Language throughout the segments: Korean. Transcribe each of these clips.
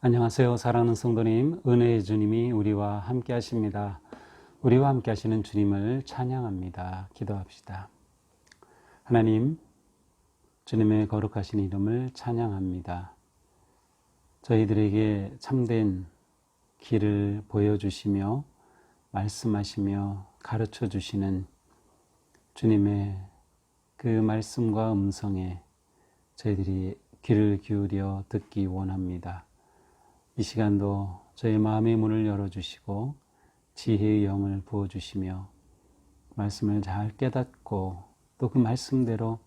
안녕하세요. 사랑하는 성도님, 은혜의 주님이 우리와 함께 하십니다. 우리와 함께 하시는 주님을 찬양합니다. 기도합시다. 하나님, 주님의 거룩하신 이름을 찬양합니다. 저희들에게 참된 길을 보여주시며 말씀하시며 가르쳐 주시는 주님의 그 말씀과 음성에 저희들이 귀를 기울여 듣기 원합니다. 이 시간도 저의 마음의 문을 열어주시고 지혜의 영을 부어주시며 말씀을 잘 깨닫고 또 그 말씀대로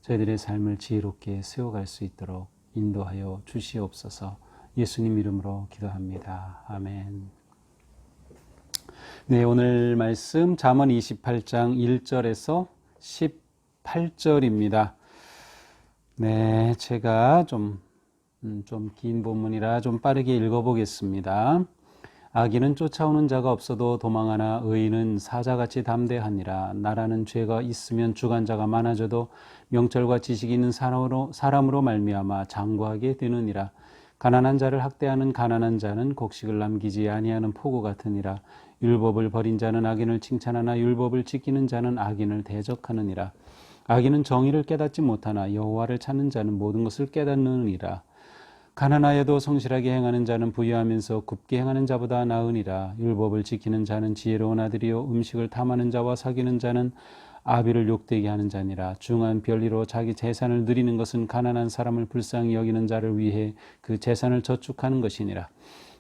저희들의 삶을 지혜롭게 세워갈 수 있도록 인도하여 주시옵소서. 예수님 이름으로 기도합니다. 아멘. 네, 오늘 말씀 잠언 28장 1절에서 18절입니다. 네, 제가 좀 긴 본문이라 좀 빠르게 읽어보겠습니다. 악인은 쫓아오는 자가 없어도 도망하나 의인은 사자같이 담대하니라. 나라는 죄가 있으면 주관자가 많아져도 명철과 지식이 있는 사람으로 말미암아 장구하게 되느니라. 가난한 자를 학대하는 가난한 자는 곡식을 남기지 아니하는 포구 같으니라. 율법을 버린 자는 악인을 칭찬하나 율법을 지키는 자는 악인을 대적하느니라. 악인은 정의를 깨닫지 못하나 여호와를 찾는 자는 모든 것을 깨닫느니라. 가난하여도 성실하게 행하는 자는 부유하면서 굽게 행하는 자보다 나으니라. 율법을 지키는 자는 지혜로운 아들이요 음식을 탐하는 자와 사귀는 자는 아비를 욕되게 하는 자니라. 중한 별리로 자기 재산을 누리는 것은 가난한 사람을 불쌍히 여기는 자를 위해 그 재산을 저축하는 것이니라.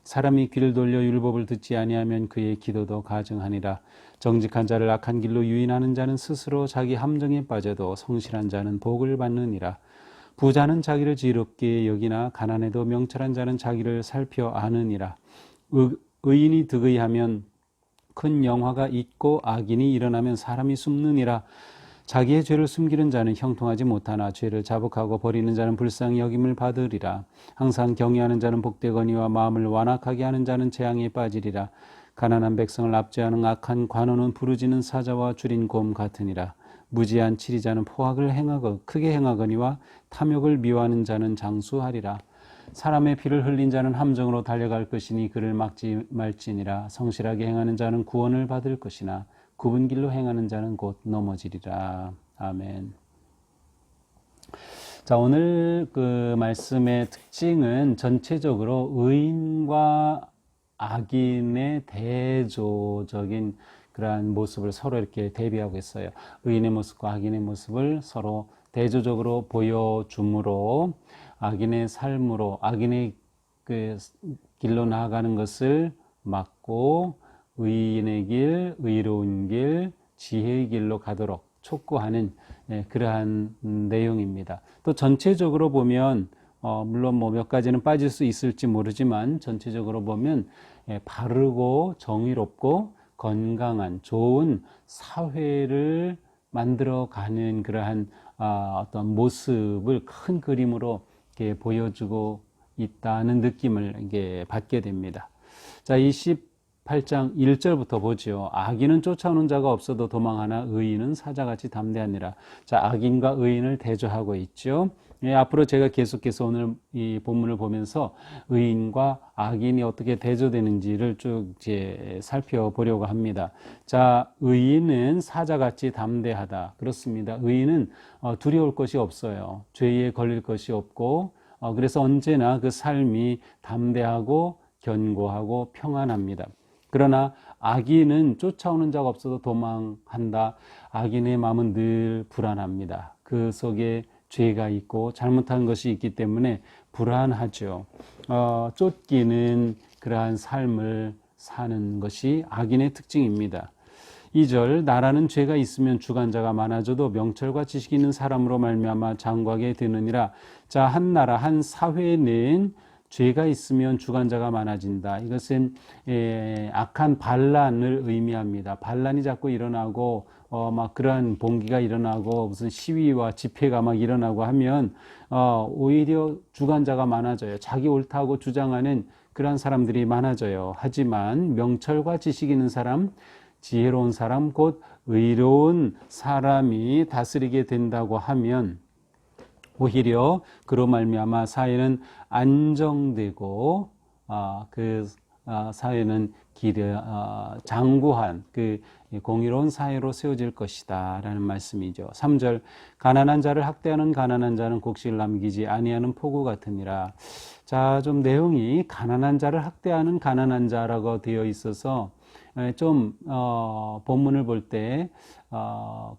사람이 귀를 돌려 율법을 듣지 아니하면 그의 기도도 가증하니라. 정직한 자를 악한 길로 유인하는 자는 스스로 자기 함정에 빠져도 성실한 자는 복을 받느니라. 부자는 자기를 지혜롭게 여기나 가난해도 명철한 자는 자기를 살펴 아느니라. 의인이 득의하면 큰 영화가 있고 악인이 일어나면 사람이 숨느니라. 자기의 죄를 숨기는 자는 형통하지 못하나 죄를 자복하고 버리는 자는 불쌍히 여김을 받으리라. 항상 경외하는 자는 복되거니와 마음을 완악하게 하는 자는 재앙에 빠지리라. 가난한 백성을 압제하는 악한 관원은 부르짖는 사자와 줄인 곰 같으니라. 무지한 치리자는 포악을 크게 행하거니와 탐욕을 미워하는 자는 장수하리라. 사람의 피를 흘린 자는 함정으로 달려갈 것이니 그를 막지 말지니라. 성실하게 행하는 자는 구원을 받을 것이나 굽은 길로 행하는 자는 곧 넘어지리라. 아멘. 자, 오늘 그 말씀의 특징은 전체적으로 의인과 악인의 대조적인 그러한 모습을 서로 이렇게 대비하고 있어요. 의인의 모습과 악인의 모습을 서로 대조적으로 보여줌으로 악인의 삶으로 악인의 그 길로 나아가는 것을 막고 의인의 길, 의로운 길, 지혜의 길로 가도록 촉구하는 그러한 내용입니다. 또 전체적으로 보면 물론 뭐 몇 가지는 빠질 수 있을지 모르지만 전체적으로 보면 바르고 정의롭고 건강한 좋은 사회를 만들어가는 그러한 어떤 모습을 큰 그림으로 이렇게 보여주고 있다는 느낌을 이게 받게 됩니다. 자, 28장 1절부터 보죠. 악인은 쫓아오는 자가 없어도 도망하나 의인은 사자같이 담대하니라. 자, 악인과 의인을 대조하고 있죠. 앞으로 제가 계속해서 오늘 이 본문을 보면서 의인과 악인이 어떻게 대조되는지를 쭉 이제 살펴보려고 합니다. 자, 의인은 사자같이 담대하다. 그렇습니다. 의인은 두려울 것이 없어요. 죄에 걸릴 것이 없고, 그래서 언제나 그 삶이 담대하고 견고하고 평안합니다. 그러나 악인은 쫓아오는 자가 없어도 도망한다. 악인의 마음은 늘 불안합니다. 그 속에 죄가 있고 잘못한 것이 있기 때문에 불안하죠. 쫓기는 그러한 삶을 사는 것이 악인의 특징입니다. 2절 나라는 죄가 있으면 주관자가 많아져도 명철과 지식 있는 사람으로 말미암아 장구하게 되느니라. 자, 한 나라 한 사회는 죄가 있으면 주관자가 많아진다. 이것은 악한 반란을 의미합니다. 반란이 자꾸 일어나고 막 그러한 봉기가 일어나고 무슨 시위와 집회가 막 일어나고 하면 오히려 주관자가 많아져요. 자기 옳다고 주장하는 그러한 사람들이 많아져요. 하지만 명철과 지식 있는 사람, 지혜로운 사람, 곧 의로운 사람이 다스리게 된다고 하면 오히려 그로 말미암아 사회는 안정되고 그 사회는 장구한 그 공의로운 사회로 세워질 것이다 라는 말씀이죠. 3절 가난한 자를 학대하는 가난한 자는 곡식을 남기지 아니하는 포구 같으니라. 자, 좀 내용이 가난한 자를 학대하는 가난한 자라고 되어 있어서 좀 본문을 볼 때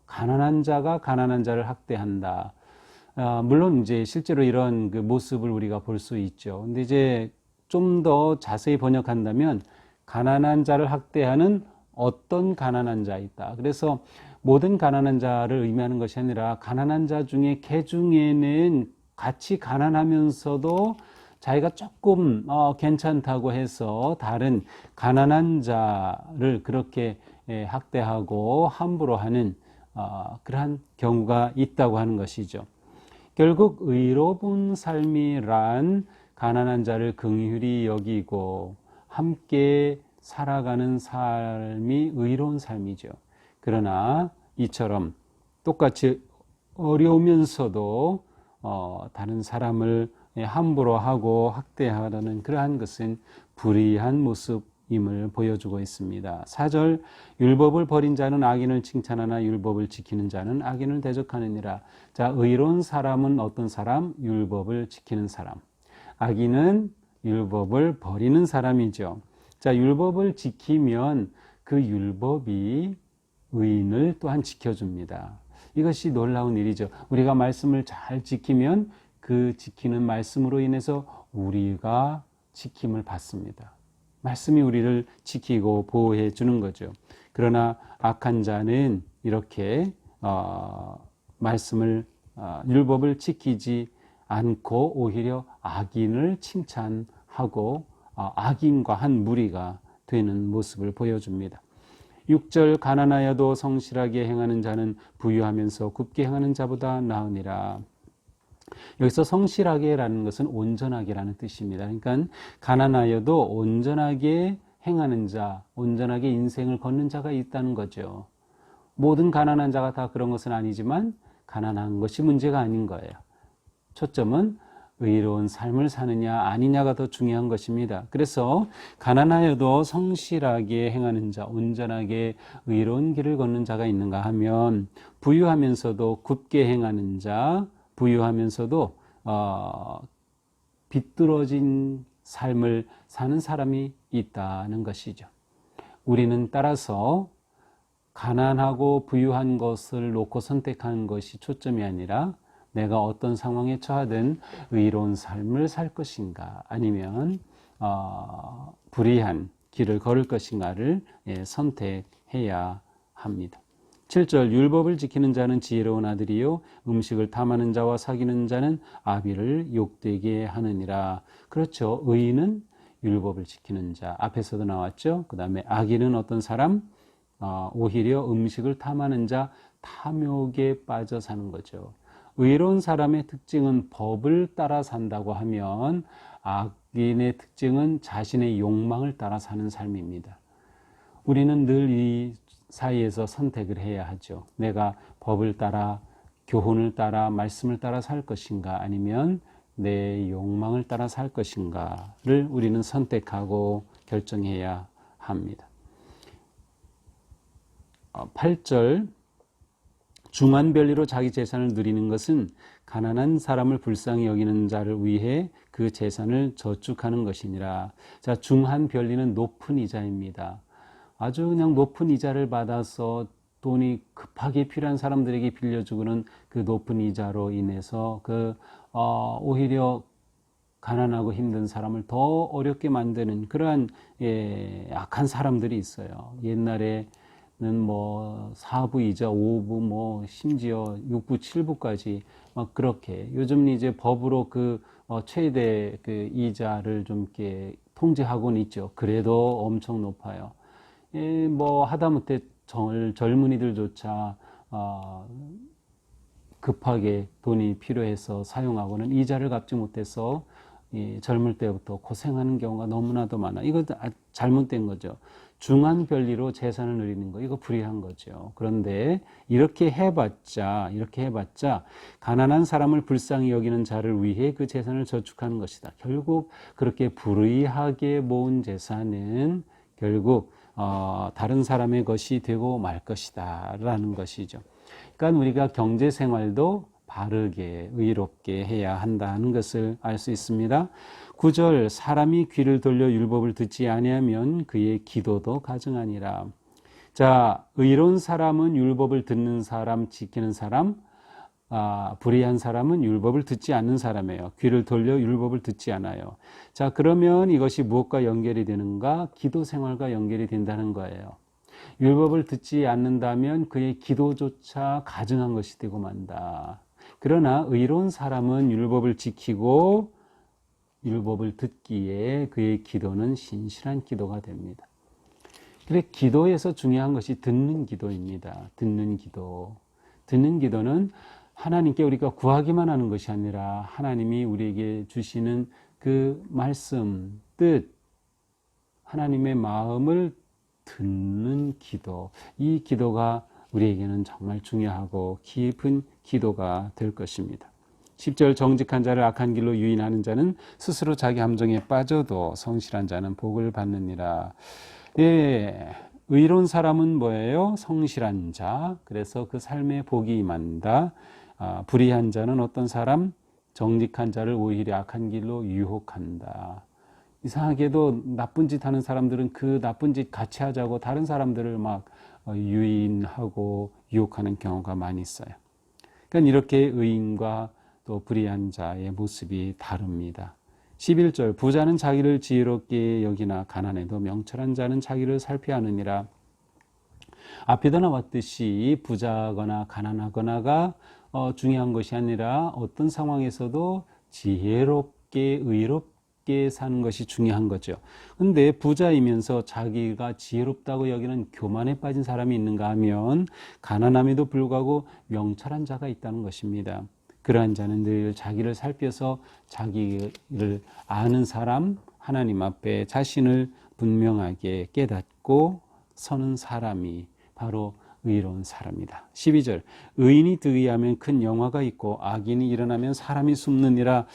가난한 자가 가난한 자를 학대한다. 물론 이제 실제로 이런 그 모습을 우리가 볼 수 있죠. 근데 이제 좀 더 자세히 번역한다면 가난한 자를 학대하는 어떤 가난한 자 있다. 그래서 모든 가난한 자를 의미하는 것이 아니라 가난한 자 중에 개 중에는 같이 가난하면서도 자기가 조금 괜찮다고 해서 다른 가난한 자를 그렇게 학대하고 함부로 하는 그러한 경우가 있다고 하는 것이죠. 결국 의로운 삶이란 가난한 자를 긍휼히 여기고 함께 살아가는 삶이 의로운 삶이죠. 그러나 이처럼 똑같이 어려우면서도 다른 사람을 함부로 하고 학대하려는 그러한 것은 불의한 모습임을 보여주고 있습니다. 4절 율법을 버린 자는 악인을 칭찬하나 율법을 지키는 자는 악인을 대적하느니라. 자, 의로운 사람은 어떤 사람? 율법을 지키는 사람. 악인은 율법을 버리는 사람이죠. 자, 율법을 지키면 그 율법이 의인을 또한 지켜줍니다. 이것이 놀라운 일이죠. 우리가 말씀을 잘 지키면 그 지키는 말씀으로 인해서 우리가 지킴을 받습니다. 말씀이 우리를 지키고 보호해 주는 거죠. 그러나 악한 자는 이렇게 말씀을 율법을 지키지 않고 오히려 악인을 칭찬하고 악인과 한 무리가 되는 모습을 보여줍니다. 6절 가난하여도 성실하게 행하는 자는 부유하면서 굽게 행하는 자보다 나으니라. 여기서 성실하게라는 것은 온전하게라는 뜻입니다. 그러니까 가난하여도 온전하게 행하는 자, 온전하게 인생을 걷는 자가 있다는 거죠. 모든 가난한 자가 다 그런 것은 아니지만 가난한 것이 문제가 아닌 거예요. 초점은 의로운 삶을 사느냐 아니냐가 더 중요한 것입니다. 그래서 가난하여도 성실하게 행하는 자, 온전하게 의로운 길을 걷는 자가 있는가 하면 부유하면서도 굳게 행하는 자, 부유하면서도 비뚤어진 삶을 사는 사람이 있다는 것이죠. 우리는 따라서 가난하고 부유한 것을 놓고 선택하는 것이 초점이 아니라 내가 어떤 상황에 처하든 의로운 삶을 살 것인가 아니면 불의한 길을 걸을 것인가를 선택해야 합니다. 7절 율법을 지키는 자는 지혜로운 아들이요 음식을 탐하는 자와 사귀는 자는 아비를 욕되게 하느니라. 그렇죠. 의인은 율법을 지키는 자 앞에서도 나왔죠. 그 다음에 악인은 어떤 사람? 오히려 음식을 탐하는 자 탐욕에 빠져 사는 거죠. 의로운 사람의 특징은 법을 따라 산다고 하면 악인의 특징은 자신의 욕망을 따라 사는 삶입니다. 우리는 늘 이 사이에서 선택을 해야 하죠. 내가 법을 따라 교훈을 따라 말씀을 따라 살 것인가 아니면 내 욕망을 따라 살 것인가를 우리는 선택하고 결정해야 합니다. 8절 중한 별리로 자기 재산을 누리는 것은 가난한 사람을 불쌍히 여기는 자를 위해 그 재산을 저축하는 것이니라. 자, 중한 별리는 높은 이자입니다. 아주 그냥 높은 이자를 받아서 돈이 급하게 필요한 사람들에게 빌려주고는 그 높은 이자로 인해서 오히려 가난하고 힘든 사람을 더 어렵게 만드는 그러한 악한 사람들이 있어요. 옛날에는 뭐 4부 이자, 5부, 뭐 심지어 6부, 7부까지 막 그렇게 요즘은 이제 법으로 최대 이자를 좀 이렇게 통제하고는 있죠. 그래도 엄청 높아요. 뭐 하다못해 젊은이들조차 급하게 돈이 필요해서 사용하고는 이자를 갚지 못해서 이 젊을 때부터 고생하는 경우가 너무나도 많아. 이거 잘못된 거죠. 중한 별리로 재산을 누리는 거, 이거 불의한 거죠. 그런데 이렇게 해봤자 가난한 사람을 불쌍히 여기는 자를 위해 그 재산을 저축하는 것이다. 결국 그렇게 불의하게 모은 재산은 결국 다른 사람의 것이 되고 말 것이다 라는 것이죠. 그러니까 우리가 경제 생활도 바르게 의롭게 해야 한다는 것을 알 수 있습니다. 9절 사람이 귀를 돌려 율법을 듣지 아니하면 그의 기도도 가증하니라. 자, 의로운 사람은 율법을 듣는 사람, 지키는 사람, 불의한 사람은 율법을 듣지 않는 사람이에요. 귀를 돌려 율법을 듣지 않아요. 자, 그러면 이것이 무엇과 연결이 되는가? 기도 생활과 연결이 된다는 거예요. 율법을 듣지 않는다면 그의 기도조차 가증한 것이 되고 만다. 그러나 의로운 사람은 율법을 지키고 율법을 듣기에 그의 기도는 신실한 기도가 됩니다. 그래, 기도에서 중요한 것이 듣는 기도입니다. 듣는 기도. 듣는 기도는 하나님께 우리가 구하기만 하는 것이 아니라 하나님이 우리에게 주시는 그 말씀, 뜻, 하나님의 마음을 듣는 기도. 이 기도가 우리에게는 정말 중요하고 깊은 기도가 될 것입니다. 10절 정직한 자를 악한 길로 유인하는 자는 스스로 자기 함정에 빠져도 성실한 자는 복을 받느니라. 예, 의로운 사람은 뭐예요? 성실한 자. 그래서 그 삶에 복이 임한다. 불의한 자는 어떤 사람? 정직한 자를 오히려 악한 길로 유혹한다. 이상하게도 나쁜 짓 하는 사람들은 그 나쁜 짓 같이 하자고 다른 사람들을 막 유인하고 유혹하는 경우가 많이 있어요. 그러니까 이렇게 의인과 또 불의한 자의 모습이 다릅니다. 11절 부자는 자기를 지혜롭게 여기나 가난해도 명철한 자는 자기를 살피하느니라. 앞에도 나왔듯이 부자거나 가난하거나가 중요한 것이 아니라 어떤 상황에서도 지혜롭게 의롭게 사는 것이 중요한 거죠. 근데 부자이면서 자기가 지혜롭다고 여기는 교만에 빠진 사람이 있는가 하면 가난함에도 불구하고 명철한 자가 있다는 것입니다. 그러한 자는 늘 자기를 살펴서 자기를 아는 사람, 하나님 앞에 자신을 분명하게 깨닫고 서는 사람이 바로 의로운 사람이다. 12절 의인이 득의하면 큰 영화가 있고 악인이 일어나면 사람이 숨느니라.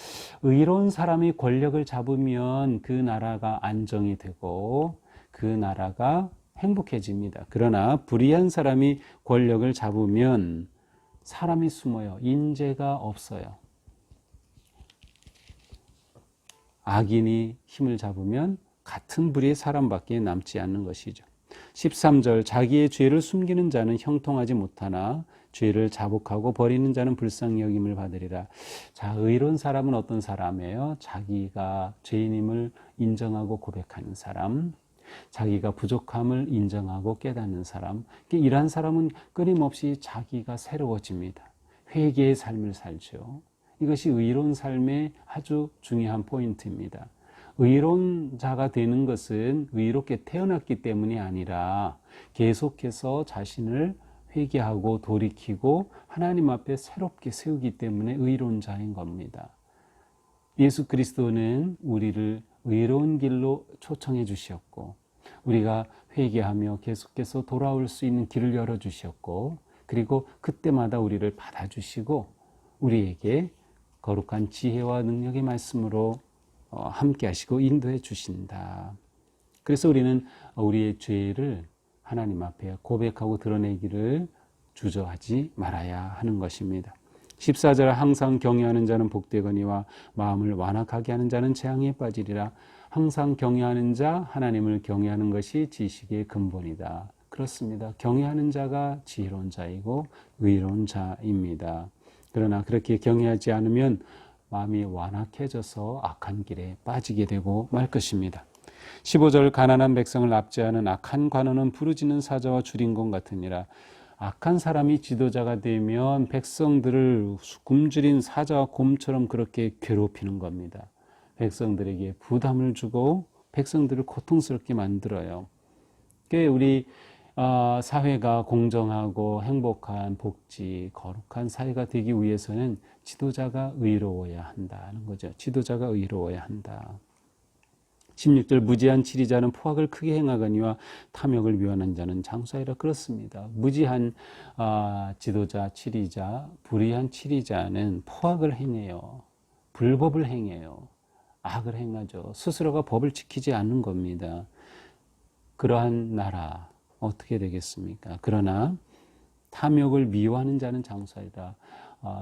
의로운 사람이 권력을 잡으면 그 나라가 안정이 되고 그 나라가 행복해집니다. 그러나 불의한 사람이 권력을 잡으면 사람이 숨어요. 인재가 없어요. 악인이 힘을 잡으면 같은 부류의 사람밖에 남지 않는 것이죠. 13절 자기의 죄를 숨기는 자는 형통하지 못하나 죄를 자복하고 버리는 자는 불쌍히 여김을 받으리라. 자, 의로운 사람은 어떤 사람이에요? 자기가 죄인임을 인정하고 고백하는 사람, 자기가 부족함을 인정하고 깨닫는 사람. 이러한 사람은 끊임없이 자기가 새로워집니다. 회개의 삶을 살죠. 이것이 의로운 삶의 아주 중요한 포인트입니다. 의로운 자가 되는 것은 의롭게 태어났기 때문이 아니라 계속해서 자신을 회개하고 돌이키고 하나님 앞에 새롭게 세우기 때문에 의로운 자인 겁니다. 예수 그리스도는 우리를 의로운 길로 초청해 주셨고 우리가 회개하며 계속해서 돌아올 수 있는 길을 열어주셨고 그리고 그때마다 우리를 받아주시고 우리에게 거룩한 지혜와 능력의 말씀으로 함께 하시고 인도해 주신다. 그래서 우리는 우리의 죄를 하나님 앞에 고백하고 드러내기를 주저하지 말아야 하는 것입니다. 14절 항상 경외하는 자는 복되거니와 마음을 완악하게 하는 자는 재앙에 빠지리라. 항상 경외하는 자, 하나님을 경외하는 것이 지식의 근본이다. 그렇습니다. 경외하는 자가 지혜로운 자이고 의로운 자입니다. 그러나 그렇게 경외하지 않으면 마음이 완악해져서 악한 길에 빠지게 되고 말 것입니다. 15절 가난한 백성을 압제하는 악한 관원은 부르짖는 사자와 주린공 같으니라. 악한 사람이 지도자가 되면 백성들을 굶주린 사자와 곰처럼 그렇게 괴롭히는 겁니다. 백성들에게 부담을 주고 백성들을 고통스럽게 만들어요. 우리 사회가 공정하고 행복한 복지, 거룩한 사회가 되기 위해서는 지도자가 의로워야 한다는 거죠. 지도자가 의로워야 한다. 16절 무지한 치리자는 포악을 크게 행하거니와 탐욕을 미워하는 자는 장수하리라. 그렇습니다. 무지한 지도자, 치리자, 불의한 치리자는 포악을 행해요. 불법을 행해요. 악을 행하죠. 스스로가 법을 지키지 않는 겁니다. 그러한 나라 어떻게 되겠습니까? 그러나 탐욕을 미워하는 자는 장수하리라.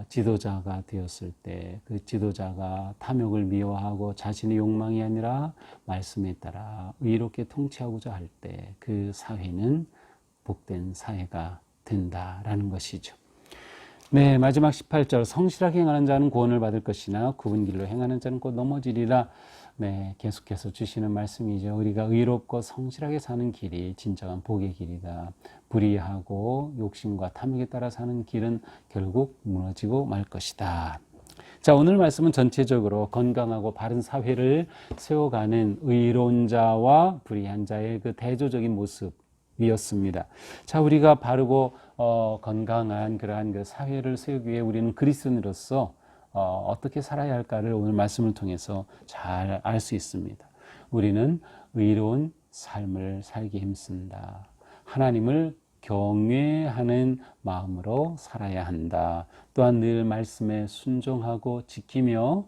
지도자가 되었을 때 그 지도자가 탐욕을 미워하고 자신의 욕망이 아니라 말씀에 따라 의롭게 통치하고자 할 때 그 사회는 복된 사회가 된다라는 것이죠. 네, 마지막 18절 성실하게 행하는 자는 구원을 받을 것이나 굽은 길로 행하는 자는 곧 넘어지리라. 네, 계속해서 주시는 말씀이죠. 우리가 의롭고 성실하게 사는 길이 진정한 복의 길이다. 불의하고 욕심과 탐욕에 따라 사는 길은 결국 무너지고 말 것이다. 자, 오늘 말씀은 전체적으로 건강하고 바른 사회를 세워가는 의로운 자와 불의한 자의 그 대조적인 모습이었습니다. 자, 우리가 바르고 건강한 그러한 그 사회를 세우기 위해 우리는 그리스도인으로서 어떻게 살아야 할까를 오늘 말씀을 통해서 잘 알 수 있습니다. 우리는 의로운 삶을 살기 힘쓴다. 하나님을 경외하는 마음으로 살아야 한다. 또한 늘 말씀에 순종하고 지키며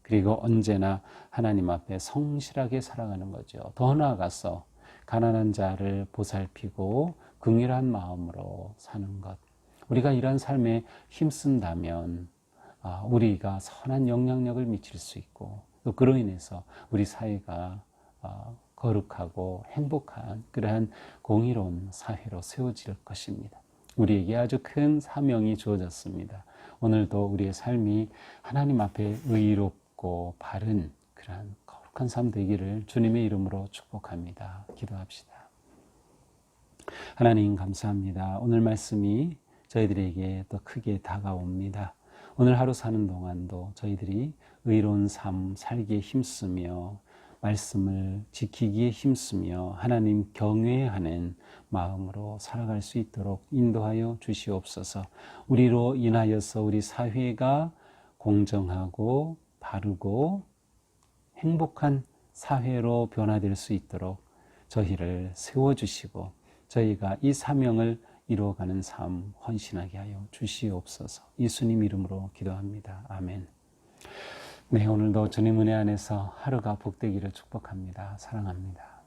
그리고 언제나 하나님 앞에 성실하게 살아가는 거죠. 더 나아가서 가난한 자를 보살피고 긍휼한 마음으로 사는 것. 우리가 이런 삶에 힘쓴다면 우리가 선한 영향력을 미칠 수 있고 또 그로 인해서 우리 사회가 거룩하고 행복한 그러한 공의로운 사회로 세워질 것입니다. 우리에게 아주 큰 사명이 주어졌습니다. 오늘도 우리의 삶이 하나님 앞에 의롭고 바른 그러한 거룩한 삶 되기를 주님의 이름으로 축복합니다. 기도합시다. 하나님 감사합니다. 오늘 말씀이 저희들에게 더 크게 다가옵니다. 오늘 하루 사는 동안도 저희들이 의로운 삶 살기에 힘쓰며 말씀을 지키기에 힘쓰며 하나님 경외하는 마음으로 살아갈 수 있도록 인도하여 주시옵소서. 우리로 인하여서 우리 사회가 공정하고 바르고 행복한 사회로 변화될 수 있도록 저희를 세워주시고 저희가 이 사명을 이루어가는 삶 헌신하게 하여 주시옵소서. 예수님 이름으로 기도합니다. 아멘. 네, 오늘도 주님 은혜 안에서 하루가 복되기를 축복합니다. 사랑합니다.